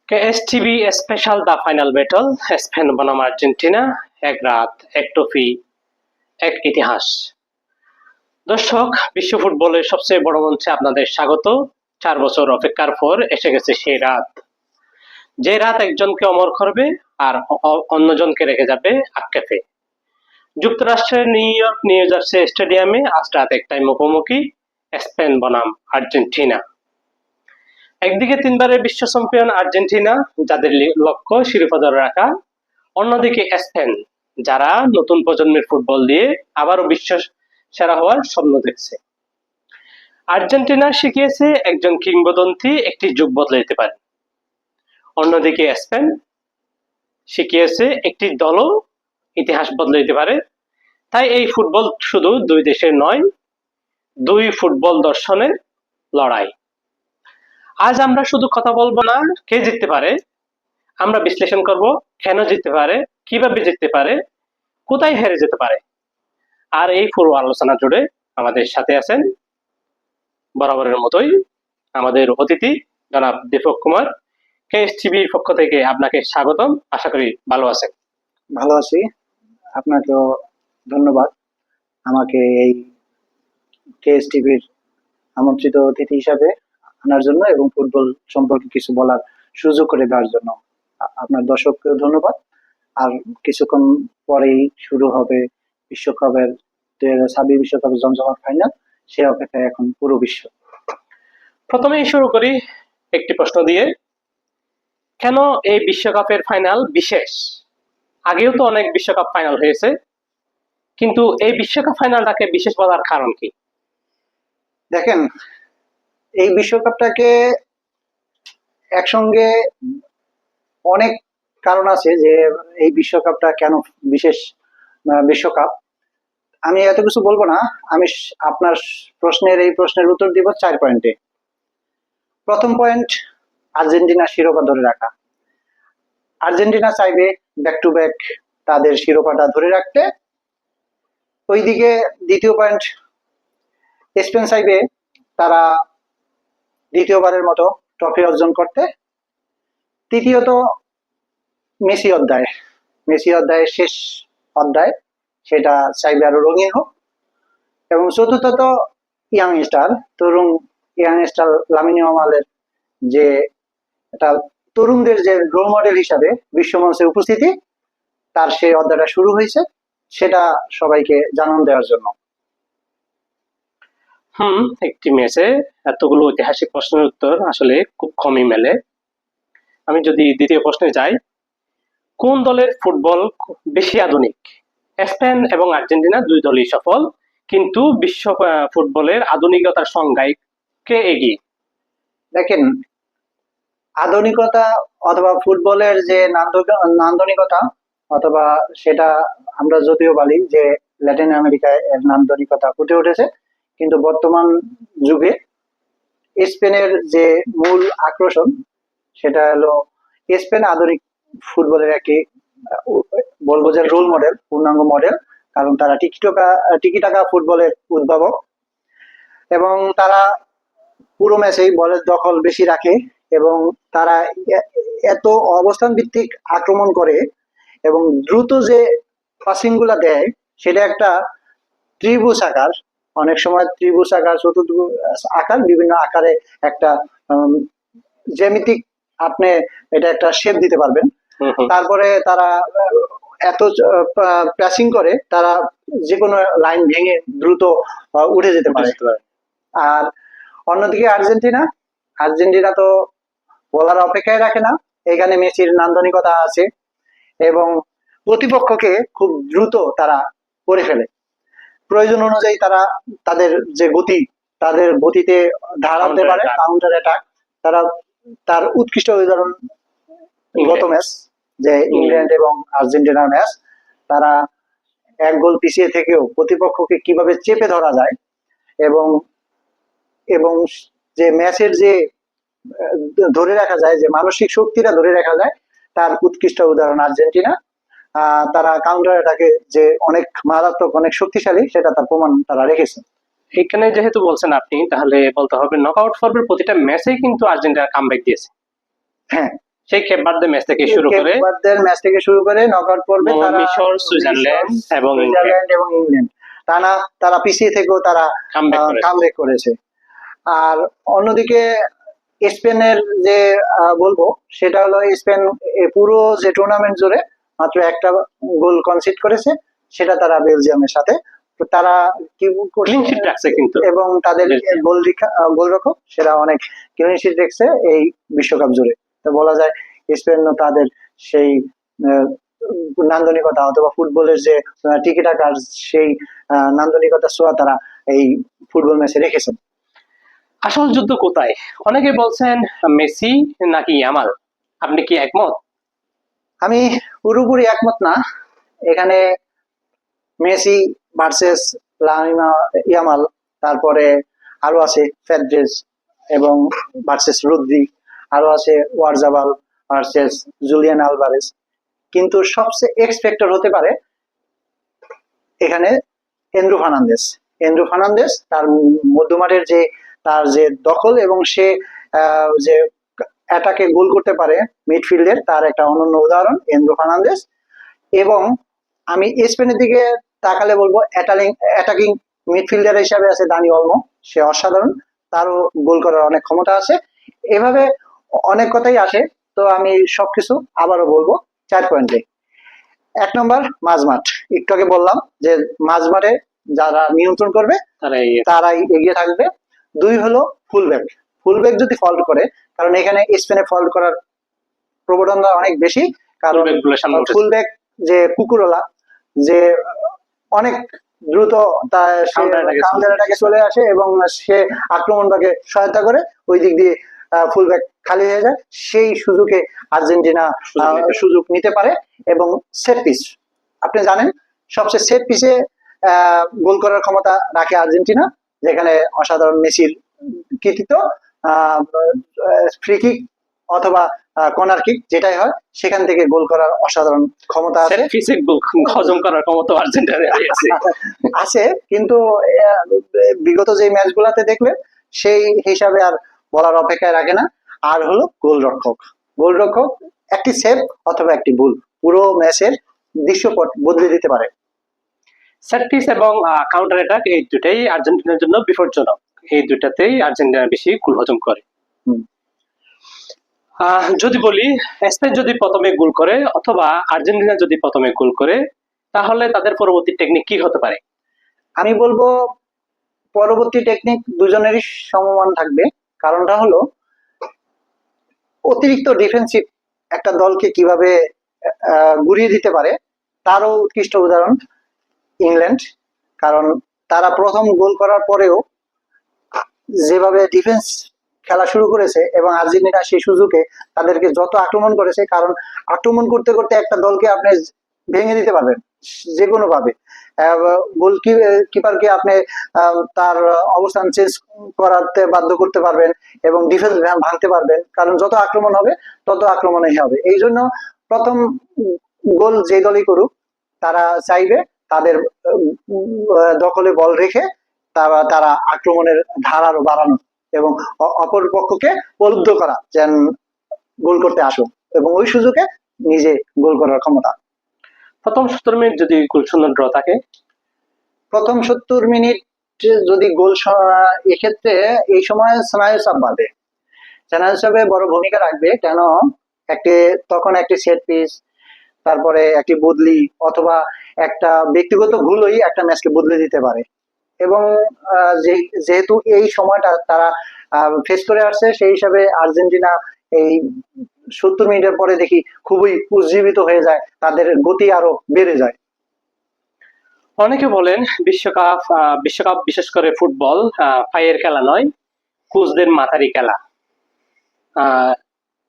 কেএসটিভি special the final battle Spain বনাম Argentina, এক রাত এক ট্রফি এক ইতিহাস। দর্শক, বিশ্ব ফুটবলের সবচেয়ে বড় মঞ্চে আপনাদের স্বাগত। 4 বছর অপেক্ষার পর এসে গেছে সেই রাত, যে রাত একজনকে অমর করবে আর অন্যজনকে রেখে যাবে আক্ষেপে। যুক্তরাষ্ট্রের নিউ জার্সি স্টেডিয়ামে আজ রাত একটাই মুখোমুখি স্পেন বনাম আর্জেন্টিনা। একদিকে 3বারের বিশ্ব চ্যাম্পিয়ন আর্জেন্টিনা, যাদের লক্ষ্য শিরোপা ধরে রাখা। অন্যদিকে স্পেন, যারা নতুন প্রজন্মের ফুটবল দিয়ে আবারও বিশ্ব সেরা হওয়ার স্বপ্ন দেখছে। আর্জেন্টিনা শিখিয়েছে একজন কিংবদন্তি একটি যুগ বদলে দিতে পারে। অন্যদিকে স্পেন শিখিয়েছে একটি দলও ইতিহাস বদলে দিতে পারে। তাই এই ফুটবল শুধু দুই দেশের নয়, দুই ফুটবল দর্শনের লড়াই। আজ আমরা শুধু কথা বলবো না কে জিততে পারে, আমরা বিশ্লেষণ করব কেন জিততে পারে, কিভাবে জিততে পারে, কোথায় হেরে যেতে পারে। আর এই পুরো আলোচনা জুড়ে আমাদের সাথে আছেন বরাবরের মতোই আমাদের অতিথি জনাব দীপক কুমার। কেএসটিভির পক্ষ থেকে আপনাকে স্বাগতম, আশা করি ভালো আছেন। ভালো আছি, আপনাকেও ধন্যবাদ আমাকে এই কেএসটিভির আমন্ত্রিত অতিথি হিসাবে আনার জন্য এবং ফুটবল সম্পর্কে কিছু বলার সুযোগ করে দেওয়ার জন্য। আপনার দর্শককেও ধন্যবাদ। আর কিছুক্ষণ পরেই শুরু হবে বিশ্বকাপের 2026 বিশ্বকাপের জমজমাট ফাইনাল, সে অপেক্ষায় এখন পুরো বিশ্ব। প্রথমেই শুরু করি একটি প্রশ্ন দিয়ে, কেন এই বিশ্বকাপের ফাইনাল বিশেষ? আগেও তো অনেক বিশ্বকাপ ফাইনাল হয়েছে, কিন্তু এই বিশ্বকাপ ফাইনালটাকে বিশেষ বলার কারণ কি? দেখেন, এই বিশ্বকাপটাকে একসঙ্গে অনেক কারণ আছে যে এই বিশ্বকাপটা কেন বিশেষ বিশ্বকাপ। আমি এত কিছু বলবো না, আমি আপনার এই প্রশ্নের উত্তর দিব 4 পয়েন্টে। প্রথম পয়েন্ট, আর্জেন্টিনা শিরোপা ধরে রাখা। আর্জেন্টিনা চাইবে ব্যাক টু ব্যাক তাদের শিরোপাটা ধরে রাখতে। ওইদিকে দ্বিতীয় পয়েন্ট, স্পেন চাইবে তারা দ্বিতীয়বারের মতো ট্রফি অর্জন করতে। তৃতীয়ত মেসি অধ্যায়ের শেষ অধ্যায়, সেটা চাইবে আরো রঙিন হোক। এবং চতুর্থত তরুণ ইয়াং স্টার লামিন ইয়ামালের যে একটা তরুণদের যে রোল মডেল হিসাবে বিশ্বমঞ্চে উপস্থিতি, তার সেই অধ্যায়টা শুরু হয়েছে, সেটা সবাইকে জানান দেওয়ার জন্য। একটি ম্যাচে এতগুলো ঐতিহাসিক প্রশ্নের উত্তর আসলে খুব কমই মেলে। আমি যদি দ্বিতীয় প্রশ্নে যাই, কোন দলের ফুটবল বেশি আধুনিক? স্পেন এবং আর্জেন্টিনা দুই দলই সফল, কিন্তু বিশ্ব ফুটবলের আধুনিকতার সংজ্ঞায় কে এগিয়ে? দেখেন, আধুনিকতা অথবা ফুটবলের যে নান্দনিকতা, অথবা সেটা আমরা যদিও বলি যে ল্যাটিন আমেরিকায় এর নান্দনিকতা ফুটে উঠেছে, কিন্তু বর্তমান যুগে স্পেনের যে মূল আকর্ষণ, সেটা হলো স্পেন আধুনিক ফুটবলের একটি বলবো যে রোল মডেল, পূর্ণাঙ্গ মডেল। কারণ তারা টিকি টাকা ফুটবলের উদ্ভাবক এবং তারা পুরো ম্যাচেই বলের দখল বেশি রাখে এবং তারা এত অবস্থান ভিত্তিক আক্রমণ করে এবং দ্রুত যে পাসিং গুলা দেয়, সেটা একটা ত্রিভুজ আকার, অনেক সময় ত্রিভুজ আকার, চতুর্ভুজ আকার, বিভিন্ন আকারে একটা জ্যামিতিক আপনি এটা একটা শেপ দিতে পারবেন। তারপরে তারা এত প্যাসিং করে, তারা যে কোনো লাইন ভেঙে দ্রুত উঠে যেতে পারে। আর অন্যদিকে আর্জেন্টিনা তো বলার অপেক্ষায় রাখে না, এখানে মেসির নান্দনিকতা আছে এবং প্রতিপক্ষকে খুব দ্রুত তারা করে ফেলে। প্রয়োজন অনুযায়ী তারা তাদের গতিতে ধারাতে পারে, কাউন্টার অ্যাটাক। তারা তার উৎকৃষ্ট উদাহরণ গত ম্যাচ, যে ইংল্যান্ড এবং আর্জেন্টিনার ম্যাচ, তারা এক গোল পিছিয়ে থেকেও প্রতিপক্ষকে কিভাবে চেপে ধরা যায় এবং এবং যে ম্যাচের যে ধরে রাখা যায়, যে মানসিক শক্তিটা ধরে রাখা যায়, তার উৎকৃষ্ট উদাহরণ আর্জেন্টিনা। তারা কাউন্টার অ্যাটাকে যে অনেক মারাত্মক, অনেক শক্তিশালী, সেটা তার প্রমাণ তারা রেখেছে। এখানে যেহেতু বলছেন আপনি, তাহলে বলতে হবে নকআউট পর্বের প্রতিটা ম্যাচেই কিন্তু আর্জেন্টিনা কামব্যাক দিয়েছে। হ্যাঁ, সেই কেপ ভার্দে ম্যাচ থেকে শুরু করে কেপভার্দের ম্যাচ থেকে শুরু করে নকআউট পর্বে তারা মিশর, সুইজারল্যান্ড এবং এবং ইংল্যান্ড তারা পিছিয়ে থেকেও তারা কামব্যাক করে। কামব্যাক করেছে। আর অন্যদিকে স্পেনের যে বলবো সেটা হলো স্পেন পুরো যে টুর্নামেন্ট জুড়ে মাত্র একটা গোল কনসিড করেছে, সেটা তারা বেলজিয়ামের সাথে। তো তারা কি ক্লিন শিট রাখছে কিন্তু। এবং তাদের গোলরক্ষক সেটা অনেক ক্লিন শিট রেখেছে এই বিশ্বকাপ জুড়ে। তো বলা যায় স্পেন তাদের সেই নান্দনিকতা অথবা ফুটবলের যে টিকি টাকার সেই নান্দনিকতা ছোঁয়া তারা এই ফুটবল ম্যাচে রেখেছেন। আসল যুদ্ধ কোথায়? অনেকে বলছেন মেসি নাকি ইয়ামাল, আপনি কি একমত? আমি পুরোপুরি একমত না। এখানে মেসি ভার্সেস ইয়ামাল, তারপরে আরো আছে ফেদ্রেজ এবং ভার্সেস রুদ্রি, আরো আছে ওয়ারজাবাল ভার্সেস জুলিয়ান আলভারেজ। কিন্তু সবচেয়ে এক্সপেক্টেড হতে পারে এখানে এন্ড্রু ফার্নান্দেজ তার মধ্যমাঠের যে তার যে দখল এবং সে যে অ্যাটাকে গোল করতে পারে মিডফিল্ডের, তার একটা অনন্য উদাহরণ এন্ড্রু ফার্নান্দেজ। এবং আমি স্পেনের দিকে তাকালে বলবো অ্যাটাকিং মিডফিল্ডার হিসাবে আছে দানি অলমো, সে অসাধারণ, তারও গোল করার অনেক ক্ষমতা আছে। এভাবে অনেক কথাই আসে। তো আমি সবকিছু আবারও বলবো 4 পয়েন্টে। 1 নম্বর মাঝমাঠ, একটু আগে বললাম যে মাঝমাঠে যারা নিয়ন্ত্রণ করবে তারাই এগিয়ে থাকবে। 2 হলো ফুলব্যাক যদি ফল্ট করে, কারণ এখানে স্পেনে ফল্ট করার প্রবণতা অনেক বেশি, কারণ ফুলব্যাক যে কুকুরলা যে অনেক দ্রুত কাউন্টার অ্যাটাকে চলে আসে এবং সে আক্রমণটাকে সহায়তা করে, ওই দিক দিয়ে ফুলব্যাক খালি হয়ে যায়, সেই সুযোগে আর্জেন্টিনা সুযোগ নিতে পারে। এবং সেট পিস, আপনি জানেন সবচেয়ে সেট পিসে গোল করার ক্ষমতা রাখে আর্জেন্টিনা, যেখানে অসাধারণ মেসির কৃতিত্ব, ফ্রি কিক অথবা কর্নার কিক যেটাই হয় সেখান থেকে গোল করার অসাধারণ ক্ষমতা আছে। হজম করার ক্ষমতা আর্জেন্টিনার আছে, কিন্তু বিগত যে ম্যাচগুলোতে দেখলে সেই হিসাবে আর বলার অপেক্ষায় রাখে না। আর হলো গোলরক্ষক একটি সেভ অথবা একটি ভুল পুরো ম্যাচের দৃশ্যপট বদলে দিতে পারে। সেট পিস এবং কাউন্টার অ্যাটাক এই দুটাই আর্জেন্টিনার জন্য বিপজ্জনক, এই দুটাতেই আর্জেন্টিনা বেশি গোল হজম করে। যদি বলি স্পেন যদি প্রথমে গোল করে অথবা আর্জেন্টিনা যদি প্রথমে গোল করে, তাহলে তাদের পরবর্তী টেকনিক কি হতে পারে? আমি বলবো পরবর্তী টেকনিক দুজনেরই সমমান থাকবে। কারণটা হলো অতিরিক্ত ডিফেন্সিভ একটা দলকে কিভাবে গুড়িয়ে দিতে পারে তারও উৎকৃষ্ট উদাহরণ ইংল্যান্ড। কারণ তারা প্রথম গোল করার পরেও যেভাবে ডিফেন্স খেলা শুরু করেছে এবং আর্জেন্টিনা সেই সুযোগে তাদেরকে যত আক্রমণ করেছে, কারণ আক্রমণ করতে করতে একটা দলকে আপনি ভেঙে দিতে পারবেন যে কোনো ভাবে। গোলকিপারকে আপনি তার অবস্থান চেঞ্জ করাতে বাধ্য করতে পারবেন এবং ডিফেন্স ভাঙতে পারবেন, কারণ যত আক্রমণ হবে তত আক্রমণই হবে। এই জন্য প্রথম গোল যে দলই করুক তারা চাইবে তাদের দখলে বল রেখে তারা আক্রমণের ধার আরো বাড়ানো এবং অপর পক্ষকে প্রলুব্ধ করা যেন গোল করতে আসো এবং ওই সুযোগে নিজে গোল করার ক্ষমতা। প্রথম 70 মিনিট যদি গোল শূন্য ড্র থাকে, প্রথম 70 মিনিট যদি গোল, এক্ষেত্রে এই সময় স্নায়ু চাপ বাড়বে, স্নায়ু চাপে বড় ভূমিকা রাখবে। কেন তখন একটি সেট পিস, তারপরে একটি বদলি অথবা একটা ব্যক্তিগত ভুলই একটা ম্যাচকে বদলে দিতে পারে। এবং যেহেতু এই সময়টা তারা ফেস করে আসছে, সেই হিসাবে আর্জেন্টিনা এই 70 মিনিটের পরে দেখি খুবই উজ্জীবিত হয়ে যায়, তাদের গতি আরো বেড়ে যায়। অনেকে বলেন বিশ্বকাপ বিশেষ করে ফুটবল পায়ের খেলা নয়, কোচদের মাথারই খেলা।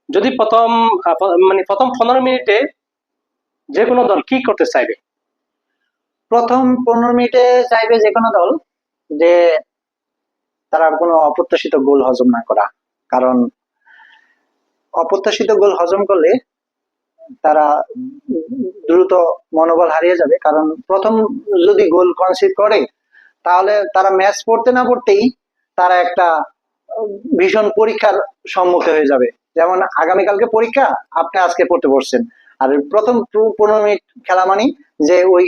যদি প্রথম 15 মিনিটে যে কোনো দল কি করতে চাইবে? প্রথম 15 মিনিটে চাইবে যে কোনো দল যে তারা কোনো অপ্রত্যাশিত গোল হজম না করা, কারণ অপ্রত্যাশিত গোল হজম করলে তারা দ্রুত মনোবল হারিয়ে যাবে। কারণ প্রথম যদি গোল কনসিড করে তাহলে তারা ম্যাচ পড়তে না পড়তেই তারা একটা ভীষণ পরীক্ষার সম্মুখীন হয়ে যাবে, যেমন আগামীকালকে পরীক্ষা, আপনি আজকে পড়তে বসছেন, আর প্রথম 15 মিনিট খেলা মানে যে ওই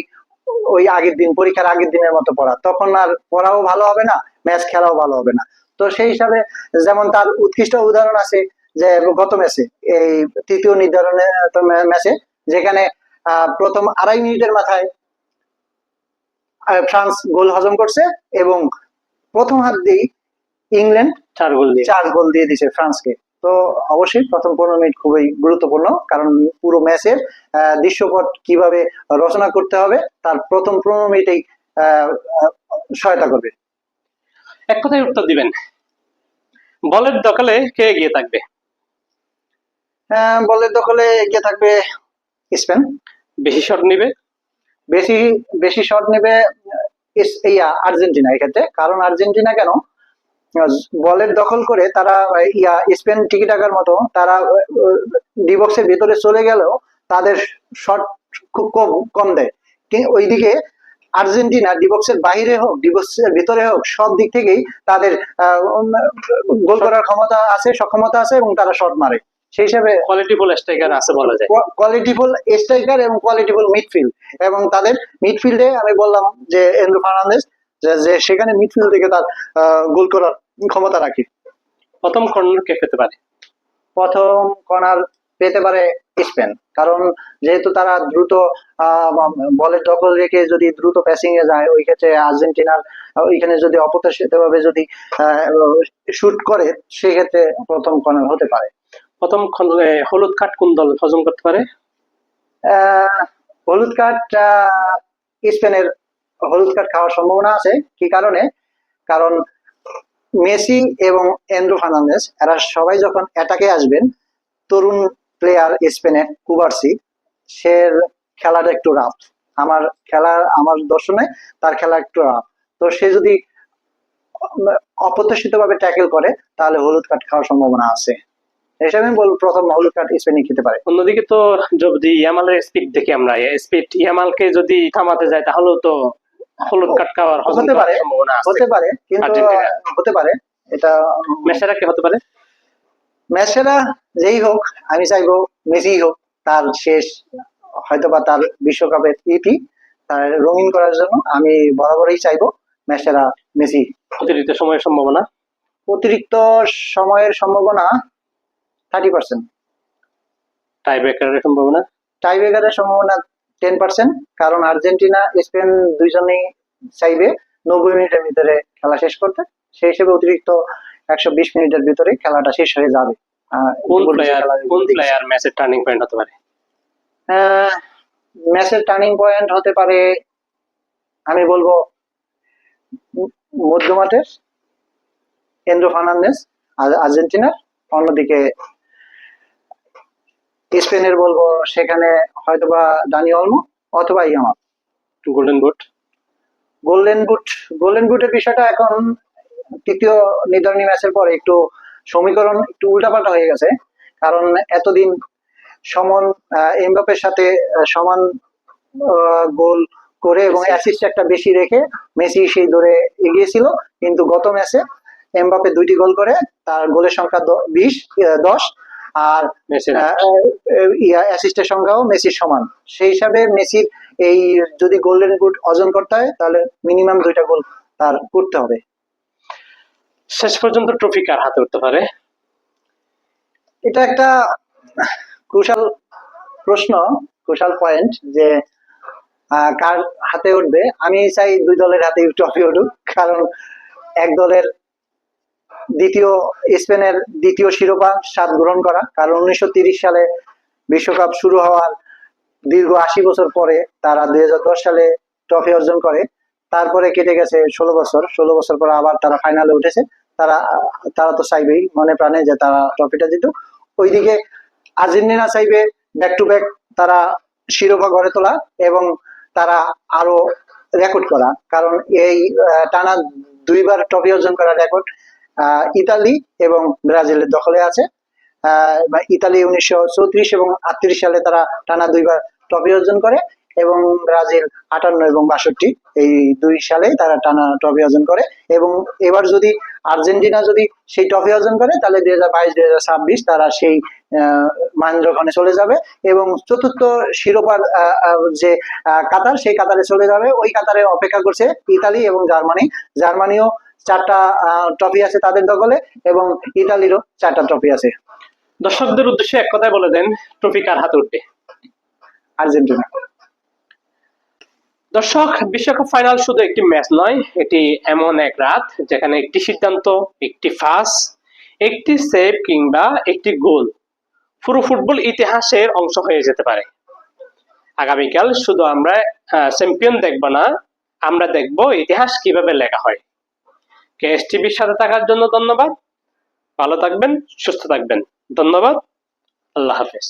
ওই আগের দিন, পরীক্ষার আগের দিনের মতো পড়া, তখন আর পড়াও ভালো হবে না, ম্যাচ খেলাও ভালো হবে না। তো সেই হিসাবে যেমন তার উৎকৃষ্ট উদাহরণ আছে যে গত ম্যাচে, এই তৃতীয় নির্ধারণের ম্যাচে, যেখানে প্রথম 2.5 মিনিটের মাথায় ফ্রান্স গোল হজম করছে, এবং প্রথম হাত দিয়েই ইংল্যান্ড 4 গোল দিয়ে। 4 গোল দিয়ে দিছে ফ্রান্সকে। তো অবশ্যই প্রথম 15 মিনিট খুবই গুরুত্বপূর্ণ, কারণ পুরো ম্যাচের দৃশ্যপট কিভাবে রচনা করতে হবে তার প্রথম 15 মিনিটেই সহায়তা করবে। এক কথায় উত্তর দিবেন, বলের দখলে কে এগিয়ে থাকবে? বলের দখলে এগিয়ে থাকবে স্পেন। বেশি শট নিবে? বেশি বেশি শট নেবে আর্জেন্টিনা এক্ষেত্রে। কারণ আর্জেন্টিনা কেন, বলের দখল করে তারা স্পেন টিকি টাকার মতো তারা ডি বক্সের ভিতরে চলে গেলেও তাদের শট খুব কম কম দেয়। ওইদিকে আর্জেন্টিনা ডি বক্সের বাইরে হোক, ডি বক্সের ভিতরে হোক, সব দিক থেকেই তাদের গোল করার ক্ষমতা আছে, সক্ষমতা আছে, এবং তারা শট মারে। সেই হিসাবে কোয়ালিটিফুল স্ট্রাইকার আছে বলা যায়। কোয়ালিটিফুল স্ট্রাইকার এবং কোয়ালিটিফুল মিডফিল্ড, এবং তাদের মিডফিল্ডে আমি বললাম যে এন্ড্রু ফার্নান্দেজ, যে সেখানে মিডফিল্ড থেকে তার গোল করার ক্ষমতা রাখে। প্রথম কর্নার কে পেতে পারে? প্রথম কর্নার পেতে পারে স্পেন, কারণ যেহেতু তারা দ্রুত বলের দখল রেখে যদি দ্রুত প্যাসিং এ যায়, ওই ক্ষেত্রে আর্জেন্টিনার ওইখানে যদি অপ্রত্যাশিতভাবে যদি শুট করে, সেক্ষেত্রে প্রথম কর্নার হতে পারে। প্রথম হলুদ কার্ড কোন দল হজম করতে পারে? হলুদ কার্ড স্পেনের হলুদ কার্ড খাওয়ার সম্ভাবনা আছে। কি কারণে? কারণ মেসি এবং এন্ড্রু ফার্নান্দেজ এরা সবাই যখন অ্যাটাকে আসবেন, তরুণ প্লেয়ার স্পেনের কুবার্সি, সে খেলাটা একটু রাফ, আমার দর্শনে তার খেলা একটু রাফ। তো সে যদি অপ্রত্যাশিত ভাবে ট্যাকেল করে, তাহলে হলুদ কার্ড খাওয়ার সম্ভাবনা আছে। হিসাবে আমি বলবো প্রথম হলুদ কার্ড স্পেনই খেতে পারে। অন্যদিকে তো যদি ইয়ামালের স্পিড দেখি আমরা, স্পিড ইয়ামালকে যদি থামাতে যায়, তাহলেও তো হলুদ কার্ড খাওয়ার হজম হতে পারে, করার সম্ভাবনা আছে। হতে পারে, কিন্তু আর্জেন্টিনা হতে পারে এটা। মেসেরা কে হতে পারে? ম্যাচটা যেই হোক, আমি চাইবো মেসি হোক তার শেষ, হয়তোবা তার বিশ্বকাপের ইতি তার রঙিন করার জন্য আমি বরাবরই চাইবো ম্যাচটা মেসি। অতিরিক্ত সময়ের সম্ভাবনা? অতিরিক্ত সময়ের সম্ভাবনা 30%। টাই ব্রেকারের সম্ভাবনা? টাই ব্রেকারের সম্ভাবনা 10%, কারণ আর্জেন্টিনা স্পেন দুইজনেই চাইবে 90 মিনিটের ভিতরে খেলা শেষ করতে। সেই হিসেবে অতিরিক্ত 120 মিনিটের ভিতরে খেলাটা শেষ হয়ে যাবে। কোন প্লেয়ার ম্যাচের টার্নিং পয়েন্ট হতে পারে? ম্যাচের টার্নিং পয়েন্ট হতে পারে, আমি বলবো মধ্যমাঠের এন্ড্রু ফার্নান্দেজ আর্জেন্টিনার, অন্যদিকে স্পেনের বলবো সেখানে হয়তোবা দানি অলমো অথবা ইয়ামাল। Golden boot? গোল্ডেন বুটের বিষয়টা এখন তৃতীয় নির্ধারণী ম্যাচের পরে একটু সমীকরণ একটু উল্টাপাল্টা হয়ে গেছে। কারণ এতদিন সমান এমবাপের সাথে সমান গোল করে এবং অ্যাসিস্ট একটা বেশি রেখে মেসি সেই ধরে এগিয়েছিল, কিন্তু গত ম্যাচে এমবাপে 2টি গোল করে, তার গোলের সংখ্যা 10, আর অ্যাসিস্টের সংখ্যাও মেসির সমান। সেই হিসাবে মেসির এই যদি গোল্ডেন বুট অর্জন করতে হয়, তাহলে মিনিমাম 2টা গোল তার করতে হবে। শেষ পর্যন্ত ট্রফি কার হাতে উঠতে পারে? এটা একটা ক্রুশাল প্রশ্ন, ক্রুশাল পয়েন্ট, যে কার হাতে উঠবে। আমি চাই 2 দলের হাতে ট্রফি উঠুক, কারণ এক দলের স্পেনের দ্বিতীয় শিরোপা স্বাদ গ্রহণ করা, কারণ 1930 সালে বিশ্বকাপ শুরু হওয়ার দীর্ঘ 80 বছর পরে তারা 2010 সালে ট্রফি অর্জন করে। তারপরে কেটে গেছে 16 বছর পর আবার তারা ফাইনালে উঠেছে। তারা তো চাইবেই মনে প্রাণে যে তারা ট্রফিটা জিতুক। ওইদিকে আর্জেন্টিনা চাইবে ব্যাক টু ব্যাক তারা শিরোপা গড়ে তোলা এবং তারা আরো রেকর্ড করা, কারণ এই টানা 2বার ট্রফি অর্জন করা রেকর্ড ইতালি এবং ব্রাজিলের দখলে আছে। ইতালি 1934 এবং 38 সালে তারা টানা 2বার ট্রফি অর্জন করে, এবং ব্রাজিল 58 এবং 62 এই 2 সালে তারা টানা ট্রফি অর্জন করে। এবং এবার যদি আর্জেন্টিনা যদি সেই ট্রফি অর্জন করে তাহলে 2022-2026 তারা সেই মহেন্দ্রক্ষণে চলে যাবে এবং চতুর্থ শিরোপার যে কাতার, সেই কাতারে চলে যাবে। ওই কাতারে অপেক্ষা করছে ইতালি এবং জার্মানি। জার্মানিও 4টা ট্রফি আছে তাদের দখলে এবং ইতালিরও 4টা ট্রফি আছে। দর্শকদের উদ্দেশ্যে এক কথায় বলে দেন, ট্রফি কার হাতে উঠবে? আর্জেন্টিনা। দর্শক, বিশ্বকাপ ফাইনাল শুধু একটি ম্যাচ নয়, এটি এমন এক রাত যেখানে একটি সিদ্ধান্ত, একটি পাস, একটি সেভ কিংবা একটি গোল পুরো ফুটবল ইতিহাসের অংশ হয়ে যেতে পারে। আগামীকাল শুধু আমরা চ্যাম্পিয়ন দেখব না, আমরা দেখব ইতিহাস কিভাবে লেখা হয়। কেএস টিভির সাথে থাকার জন্য ধন্যবাদ। ভালো থাকবেন, সুস্থ থাকবেন। ধন্যবাদ। আল্লাহ হাফেজ।